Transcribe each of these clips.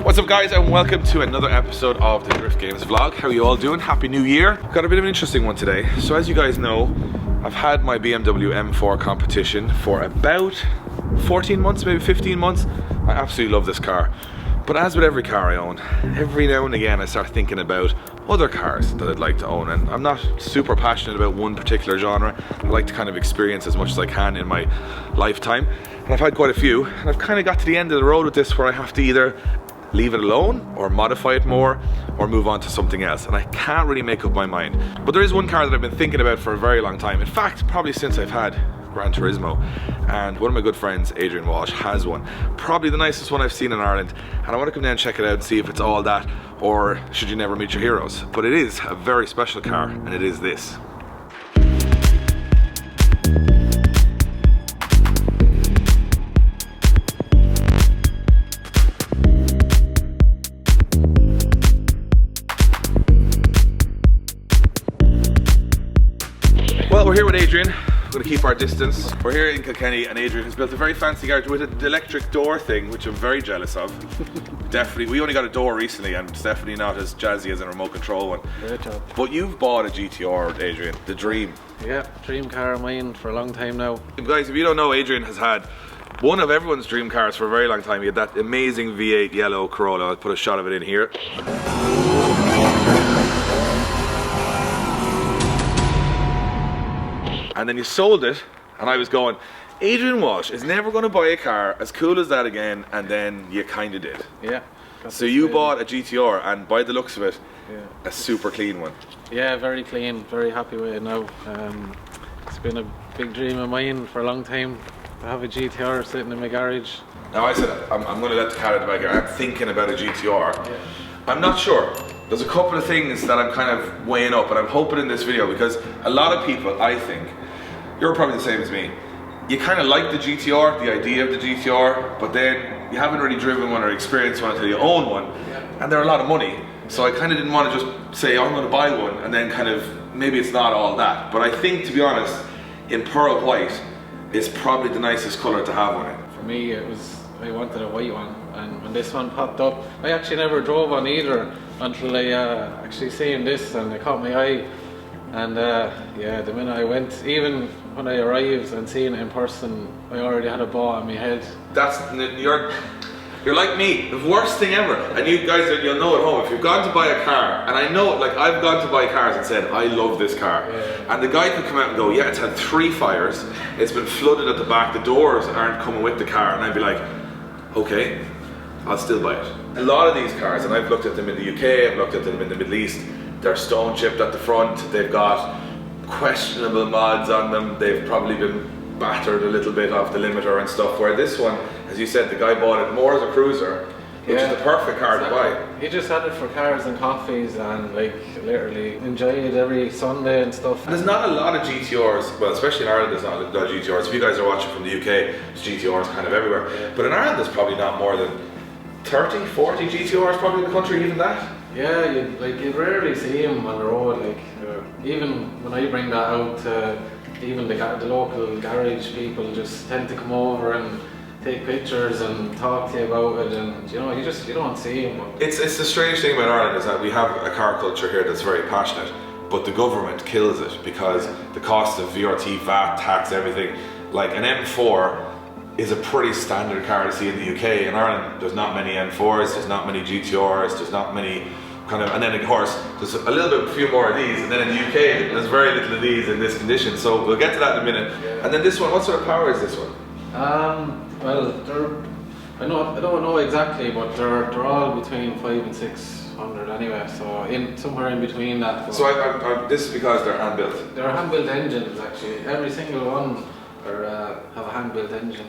What's up guys, and welcome to another episode of the Drift Games vlog. How are you all doing? Happy New Year. Got a bit of an interesting one today. So as you guys know, I've had my BMW M4 competition for about 14 months, maybe 15 months. I absolutely love this car. But as with every car I own, every now and again I start thinking about other cars that I'd like to own, and I'm not super passionate about one particular genre. I like to kind of experience as much as I can in my lifetime, and I've had quite a few, and I've kind of got to the end of the road with this where I have to either leave it alone or modify it more or move on to something else, and I can't really make up my mind. But there is one car that I've been thinking about for a very long time. In fact, probably since I've had Gran Turismo, and one of my good friends, Adrian, has one. Probably the nicest one I've seen in Ireland, and I want to come down and check it out and see if it's all that, or should you never meet your heroes. But it is a very special car, and it is this. Well, we're here with Adrian. We're going to keep our distance. We're here in Kilkenny, and Adrian has built a very fancy garage with an electric door thing, which I'm very jealous of. Definitely, we only got a door recently, and it's definitely not as jazzy as a remote control one. Great job. But you've bought a GTR, Adrian, the dream. Yeah, dream car of mine for a long time now. Guys, if you don't know, Adrian has had one of everyone's dream cars for a very long time. He had that amazing V8 yellow Corolla. I'll put a shot of it in here. And then you sold it, and I was going, Adrian Walsh is never going to buy a car as cool as that again, and then you kind of did. Yeah. So you bought a GTR, and by the looks of it, yeah, a super clean one. Yeah, very clean, very happy with it now. It's been a big dream of mine for a long time to have a GTR sitting in my garage. Now I said, I'm going to let the cat out of the bag here. I'm thinking about a GTR. Yeah. I'm not sure. There's a couple of things that I'm kind of weighing up, and I'm hoping in this video, because a lot of people, I think, you're probably the same as me, you kind of like the GTR, the idea of the GTR, but then you haven't really driven one or experienced one until you own one, and they're a lot of money. So I kind of didn't want to just say, oh, I'm going to buy one, and then kind of, maybe it's not all that. But I think, to be honest, in pearl white is probably the nicest colour to have on it. For me, I wanted a white one, and when this one popped up, I actually never drove one either until I actually seen this, and it caught my eye. And yeah, the minute I went, even when I arrived and seen it in person, I already had a bought in my head. You're like me, the worst thing ever. And you guys, you'll know at home, if you've gone to buy a car, and I know, like, I've gone to buy cars and said, I love this car. Yeah. And the guy could come out and go, yeah, it's had 3 fires, it's been flooded at the back, the doors aren't coming with the car, and I'd be like, okay, I'll still buy it. A lot of these cars, and I've looked at them in the UK, I've looked at them in the Middle East, they're stone chipped at the front, they've got questionable mods on them, they've probably been battered a little bit off the limiter and stuff, where this one, as you said, the guy bought it more as a cruiser, which is the perfect car to buy. He just had it for cars and coffees, and like literally enjoyed it every Sunday and stuff. And there's not a lot of GTRs, well, especially in Ireland there's not a lot of GTRs. If you guys are watching from the UK, there's GTRs kind of everywhere. Yeah. But in Ireland there's probably not more than 30, 40 GTRs probably in the country, even that. Yeah, you'd rarely see them on the road. Like even when I bring that out, even the local garage people just tend to come over and take pictures and talk to you about it, and you know, you don't see them. It's the strange thing about Ireland is that we have a car culture here that's very passionate, but the government kills it because the cost of VRT, VAT, tax, everything. Like an M4 is a pretty standard car to see in the UK. In Ireland, there's not many M4s, there's not many GTRs, there's not many kind of, and then of course, there's a little bit few more of these, and then in the UK, there's very little of these in this condition, so we'll get to that in a minute. Yeah. And then this one, what sort of power is this one? Well, I don't know exactly, but they're all between 500 and 600 anyway, so somewhere in between that. So this is because they're hand-built? They're hand-built engines, actually. Every single one have a hand-built engine.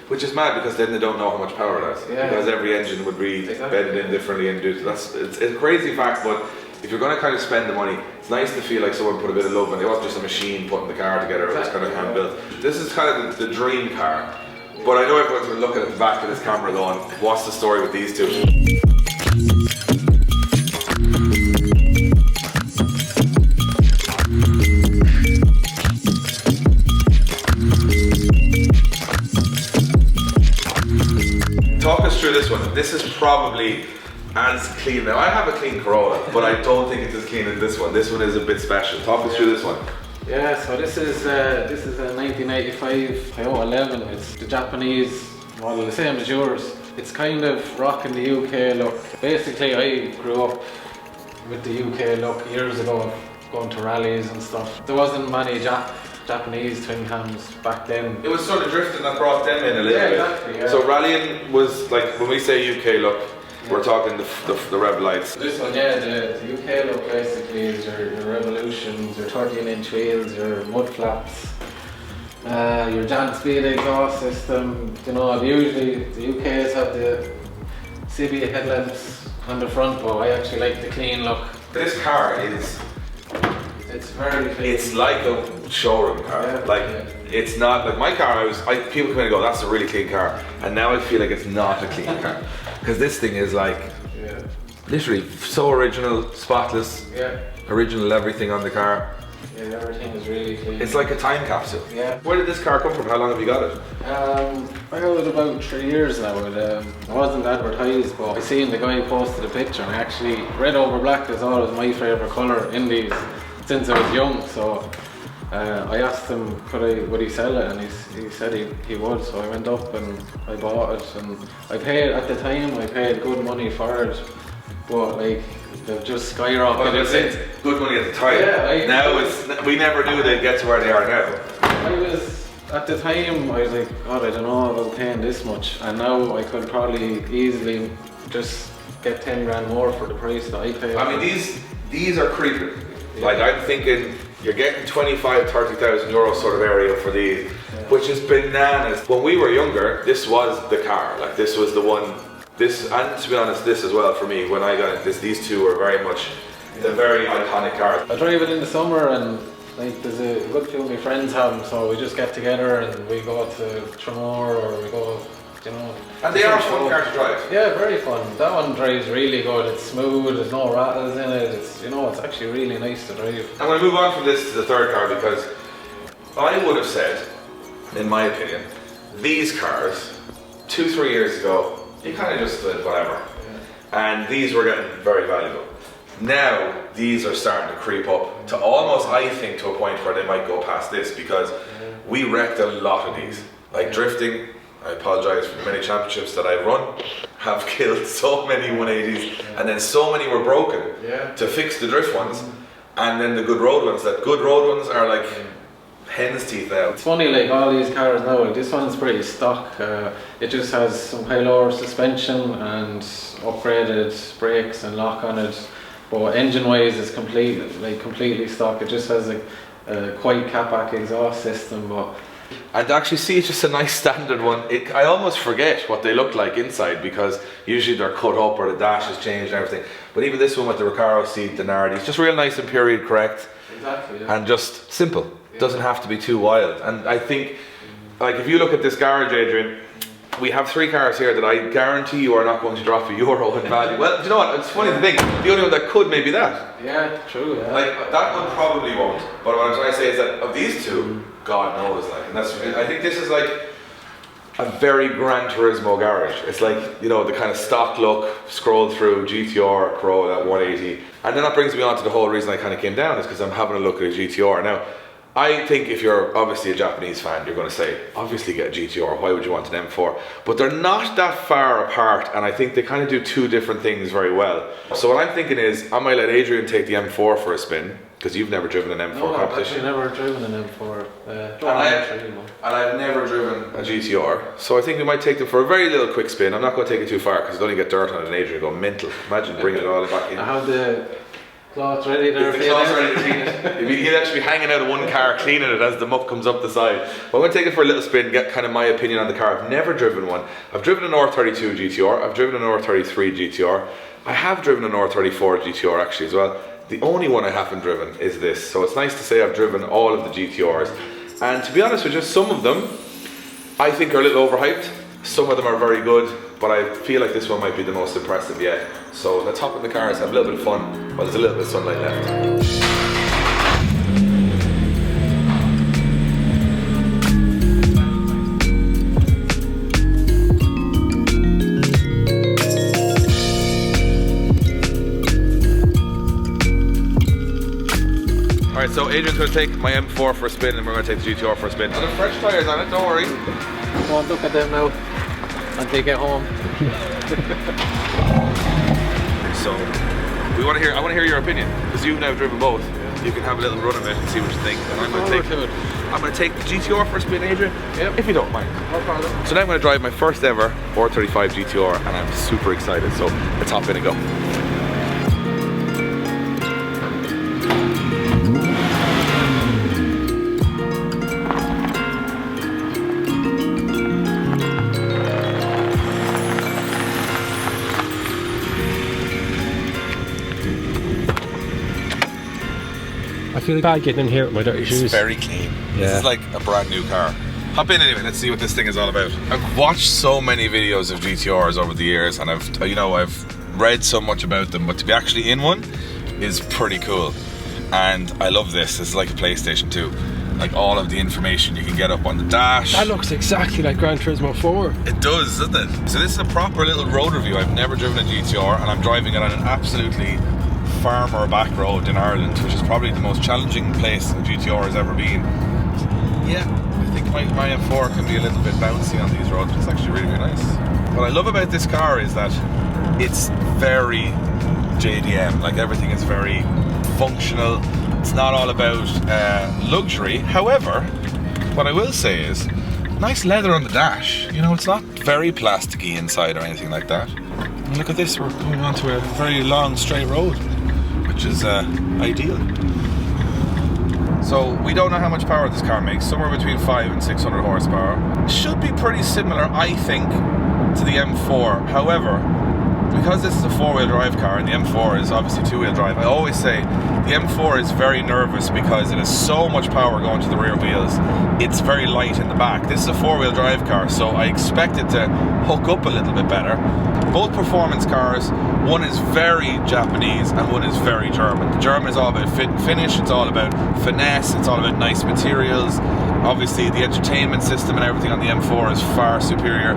Which is mad, because then they don't know how much power it has. Yeah. Because every engine would be bedded in differently and do it's a crazy fact, but if you're going to kind of spend the money, it's nice to feel like someone put a bit of love in it. It wasn't just a machine putting the car together, it was kind of hand built. This is kind of the dream car, but I know everyone's been looking at the back of this camera going, what's the story with these two? Talk us through this one. This is probably as clean. Now I have a clean Corolla, but I don't think it's as clean as this one. This one is a bit special. Talk us through this one. Yeah, so this is a 1985 Toyota 11. It's the Japanese model, the same as yours. It's kind of rocking the UK look. Basically, I grew up with the UK look years ago, going to rallies and stuff. There wasn't many Japanese twin cams back then. It was sort of drifting that brought them in a little bit. Exactly, yeah. So rallying was like, when we say UK look, we're talking the Rebel lights. This one, yeah, the UK look basically is your Revolutions, your 13-inch wheels, your mud flaps, your Jan speed exhaust system. You know, usually the UKs have the CB headlamps on the front, but I actually like the clean look. This car is... It's very clean. It's like a showroom car. Yeah, it's not like my car. People come in and go, "That's a really clean car," and now I feel like it's not a clean car because this thing is like literally so original, spotless, original everything on the car. Yeah, everything is really clean. It's like a time capsule. Yeah. Where did this car come from? How long have you got it? I got it about 3 years now. It wasn't advertised, but I seen the guy posted a picture, and I actually red over black is always my favourite colour in these since I was young. So I asked him would he sell it, and he said he would. So I went up and I bought it, and I paid at the time. I paid good money for it, but like they've just skyrocketed since. Good money at the time. Yeah, now we never knew they'd get to where they are now. At the time I was like, God, I don't know about paying this much, and now I could probably easily just get 10 grand more for the price that I pay. I mean, these are creeping. Like, I'm thinking you're getting 25,000-30,000 euro sort of area for these, which is bananas. When we were younger, this was the car. Like, this was the one. This, and to be honest, this as well for me. When I got into this, these two were very much the very iconic cars. I drive it in the summer, and like there's a good few of my friends have them, so we just get together and we go to Tremor, or we go, you know. And they are fun cars to drive. Yeah, very fun. That one drives really good. It's smooth. There's no rattles in it. It's, you know, it's actually really nice to drive. I'm going to move on from this to the third car, because I would have said, in my opinion, these cars 2-3 years ago, you kind of just did whatever, and these were getting very valuable. Now these are starting to creep up to almost, I think, to a point where they might go past this, because we wrecked a lot of these. Like drifting, I apologise for the many championships that I've run, have killed so many 180s, and then so many were broken to fix the drift ones, and then the good road ones. That good road ones are like hen's teeth now. It's funny, like all these cars now, like this one's pretty stock. It just has some high lower suspension and upgraded brakes and lock on it. But engine wise, it's completely stock. It just has a quite catback exhaust system. And actually, see, it's just a nice standard one. I almost forget what they look like inside, because usually they're cut up or the dash is changed and everything. But even this one with the Recaro seat, the Nardi, it's just real nice and period correct. Exactly. And just simple. Doesn't have to be too wild. And I think, like, if you look at this garage, Adrian, we have 3 cars here that I guarantee you are not going to drop €1 in value. Well, do you know what? It's funny to think, the only one that could may be that. Yeah, true. Yeah. Like, that one probably won't. But what I'm trying to say is that of these two, God knows, like, and that's. I think this is like a very Gran Turismo garage. It's like, you know, the kind of stock look, scroll through GTR, Corolla 180, and then that brings me on to the whole reason I kind of came down is because I'm having a look at a GTR now. I think if you're obviously a Japanese fan, you're going to say, obviously get a GTR, why would you want an M4? But they're not that far apart, and I think they kind of do 2 different things very well. So what I'm thinking is, I might let Adrian take the M4 for a spin, because you've never driven an M4 competition. I've actually never driven an M4. And I've never driven a GTR, so I think we might take them for a very little quick spin. I'm not going to take it too far, because it'll only get dirt on it and Adrian will go mental. Imagine bringing it all back in. I have the cloth ready there. The cloth's ready to clean it. He'd actually be hanging out of one car cleaning it as the muck comes up the side. But I'm going to take it for a little spin, get kind of my opinion on the car. I've never driven one. I've driven an R32 GTR, I've driven an R33 GTR, I have driven an R34 GTR actually as well. The only one I haven't driven is this, so it's nice to say I've driven all of the GTRs. And to be honest with you, some of them I think are a little overhyped, some of them are very good, but I feel like this one might be the most impressive yet. So let's hop in the cars, have a little bit of fun while there's a little bit of sunlight left. Alright, so Adrian's going to take my M4 for a spin and we're going to take the GTR for a spin. So the fresh tyres on it, don't worry. Go and look at them now until you get home. So, I want to hear your opinion, because you've now driven both. You can have a little run of it and see what you think. And I'm going to take the GTR for a spin, Adrian, if you don't mind. No problem. So now I'm going to drive my first ever R35 GTR and I'm super excited, so let's hop in and go. I feel bad getting in here with my dirty shoes. It's very clean. Yeah. This is like a brand new car. Hop in anyway, let's see what this thing is all about. I've watched so many videos of GTRs over the years and I've read so much about them, but to be actually in one is pretty cool. And I love this. This is like a PlayStation 2. Like all of the information you can get up on the dash. That looks exactly like Gran Turismo 4. It does, doesn't it? So this is a proper little road review. I've never driven a GTR and I'm driving it on an absolutely farmer back road in Ireland, which is probably the most challenging place a GTR has ever been. Yeah, I think my M4 can be a little bit bouncy on these roads, but it's actually really, really nice. What I love about this car is that it's very JDM, like everything is very functional. It's not all about luxury. However, what I will say is, nice leather on the dash. You know, it's not very plasticky inside or anything like that. And look at this, we're going onto a very long straight road, which is ideal. So we don't know how much power this car makes, somewhere between 500 and 600 horsepower. Should be pretty similar, I think, to the M4. However, because this is a four-wheel drive car and the M4 is obviously two-wheel drive, I always say the M4 is very nervous because it has so much power going to the rear wheels. It's very light in the back. This is a four-wheel drive car, so I expect it to hook up a little bit better. Both performance cars, one is very Japanese and one is very German. The German is all about fit and finish, it's all about finesse, it's all about nice materials. Obviously the entertainment system and everything on the M4 is far superior,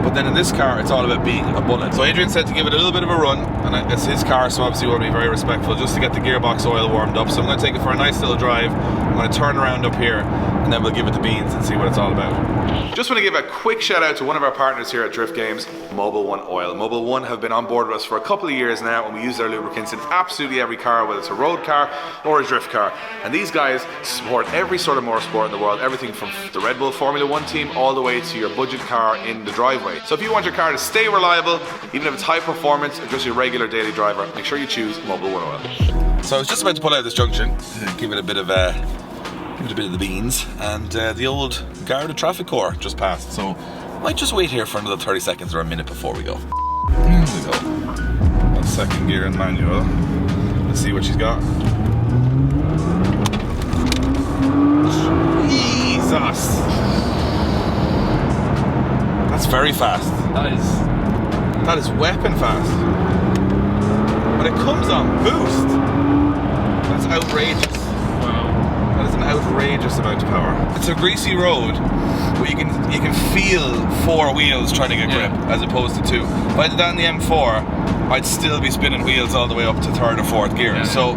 but then in this car it's all about being a bullet. So Adrian said to give it a little bit of a run, and it's his car, so obviously we want to be very respectful just to get the gearbox oil warmed up. So I'm going to take it for a nice little drive. I'm going to turn around up here and then we'll give it the beans and see what it's all about. Just want to give a quick shout out to one of our partners here at Drift Games, Mobil 1 Oil. Mobil 1 have been on board with us for a couple of years now, and we use their lubricants in absolutely every car, whether it's a road car or a drift car. And these guys support every sort of motorsport in the world, everything from the Red Bull Formula 1 team all the way to your budget car in the driveway. So if you want your car to stay reliable, even if it's high performance or just your regular daily driver, make sure you choose Mobil 1 Oil. So I was just about to pull out this junction, give it a bit of the beans, and the old Garda Traffic Corps just passed, so I might just wait here for another 30 seconds or a minute before we go. Here we go. That's second gear and manual. Let's see what she's got. Jesus! That's very fast. That is weapon fast. But it comes on boost. That's outrageous. That is an outrageous amount of power. It's a greasy road, but you can feel four wheels trying to get grip as opposed to two. If I did that in the M4, I'd still be spinning wheels all the way up to third or fourth gear. So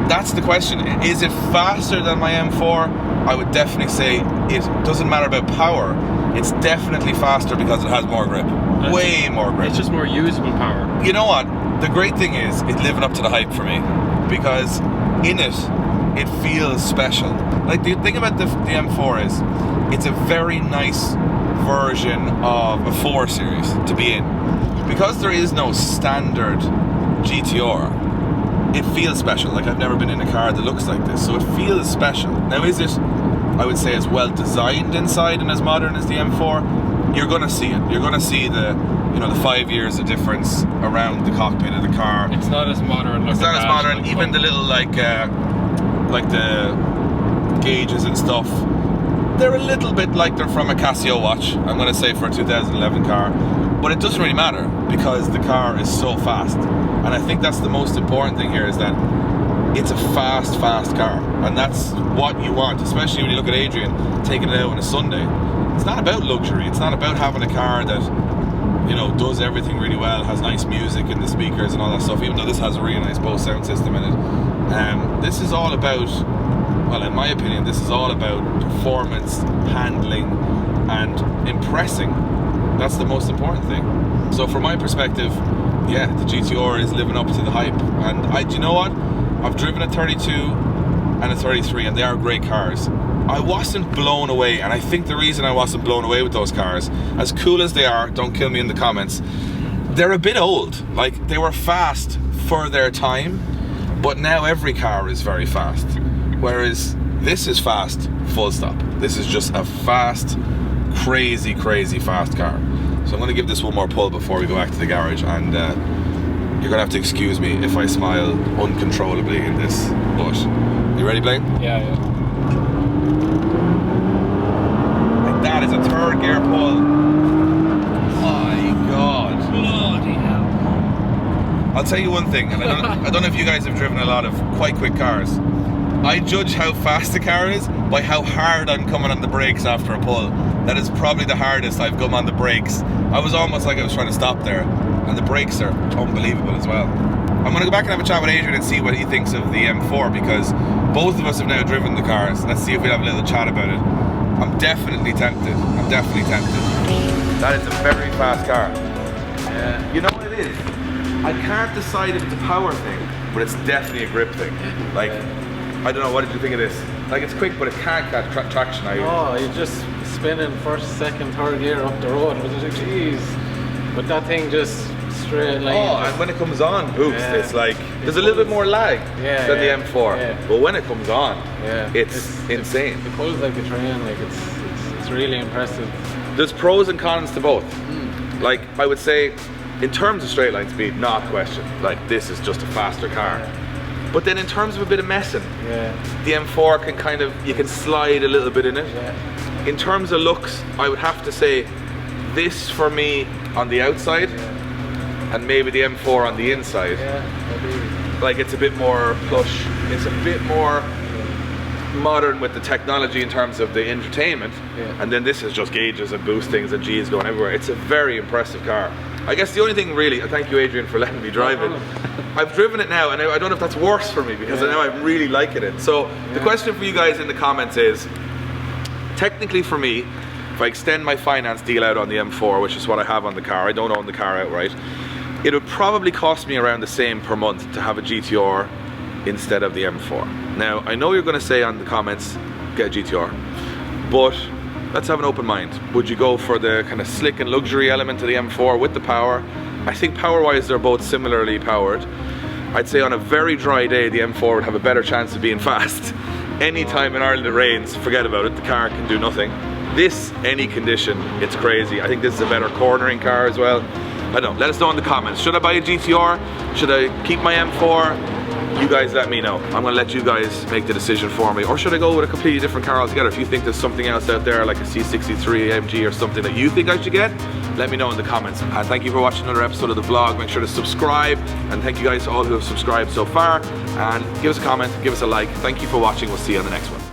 that's the question. Is it faster than my M4? I would definitely say it doesn't matter about power. It's definitely faster because it has more grip. Way more grip. It's just more usable power. You know what? The great thing is, it's living up to the hype for me. Because in it feels special. Like the thing about the M4 is, it's a very nice version of a 4 Series to be in. Because there is no standard GTR, it feels special. Like I've never been in a car that looks like this, so it feels special. Now is it, I would say, as well designed inside and as modern as the M4? You're gonna see it. You're gonna see the 5 years of difference around the cockpit of the car. It's not as modern. It's not as modern. Even the little like the gauges and stuff, they're a little bit like they're from a Casio watch, I'm gonna say, for a 2011 car. But it doesn't really matter because the car is so fast. And I think that's the most important thing here, is that it's a fast car. And that's what you want, especially when you look at Adrian taking it out on a Sunday. It's not about luxury. It's not about having a car that you know, does everything really well, has nice music in the speakers and all that stuff, even though this has a really nice Bose sound system in it. This is all about, well, in my opinion, this is all about performance, handling, and impressing. That's the most important thing. So from my perspective, yeah, the GTR is living up to the hype. And do you know what? I've driven a 32 and a 33, and they are great cars. I wasn't blown away, and I think the reason I wasn't blown away with those cars, as cool as they are, don't kill me in the comments, they're a bit old. Like, they were fast for their time, but now every car is very fast. Whereas this is fast, full stop. This is just a fast, crazy, crazy fast car. So I'm gonna give this one more pull before we go back to the garage, and you're gonna have to excuse me if I smile uncontrollably in this, but you ready, Blaine? Yeah, yeah. Like that is a third gear pull. My God. Bloody hell. I'll tell you one thing, and I don't know if you guys have driven a lot of quite quick cars. I judge how fast the car is by how hard I'm coming on the brakes after a pull. That is probably the hardest I've come on the brakes. I was almost like I was trying to stop there, and the brakes are unbelievable as well. I'm going to go back and have a chat with Adrian and see what he thinks of the M4, because both of us have now driven the cars. Let's see if we'll have a little chat about it. I'm definitely tempted. I'm definitely tempted. That is a very fast car. Yeah. You know what it is? I can't decide if it's a power thing, but it's definitely a grip thing. Like, I don't know, what did you think of this? Like, it's quick, but it can't catch traction either. Oh, you just spinning first, second, third gear up the road. But jeez, but that thing just straight line. Oh, and when it comes on, boost, Yeah. it's like, there's a little bit more lag than the M4. Yeah. But when it comes on, Yeah, it's insane. It pulls like a train. Like it's really impressive. There's pros and cons to both. Like, I would say, in terms of straight line speed, not question. Like, this is just a faster car. But then in terms of a bit of messing, the M4 can kind of, you can slide a little bit in it. Yeah. In terms of looks, I would have to say this for me on the outside, and maybe the M4 on the inside. Like, it's a bit more plush, it's a bit more modern with the technology in terms of the entertainment, and then this is just gauges and boostings and G's going everywhere. It's a very impressive car. I guess the only thing really, thank you Adrian for letting me drive it. I've driven it now, and I don't know if that's worse for me, because now I'm really liking it. So the question for you guys in the comments is, technically for me, if I extend my finance deal out on the M4, which is what I have on the car, I don't own the car outright, it would probably cost me around the same per month to have a GTR instead of the M4. Now, I know you're going to say on the comments, get a GTR, but let's have an open mind. Would you go for the kind of slick and luxury element of the M4 with the power? I think power-wise, they're both similarly powered. I'd say on a very dry day, the M4 would have a better chance of being fast. Anytime in Ireland it rains, forget about it, the car can do nothing. This, any condition, it's crazy. I think this is a better cornering car as well. I don't know, let us know in the comments. Should I buy a GTR? Should I keep my M4? You guys let me know. I'm gonna let you guys make the decision for me. Or should I go with a completely different car altogether? If you think there's something else out there, like a C63 AMG or something that you think I should get, let me know in the comments. Thank you for watching another episode of the vlog. Make sure to subscribe, and thank you guys to all who have subscribed so far. And give us a comment, give us a like. Thank you for watching. We'll see you on the next one.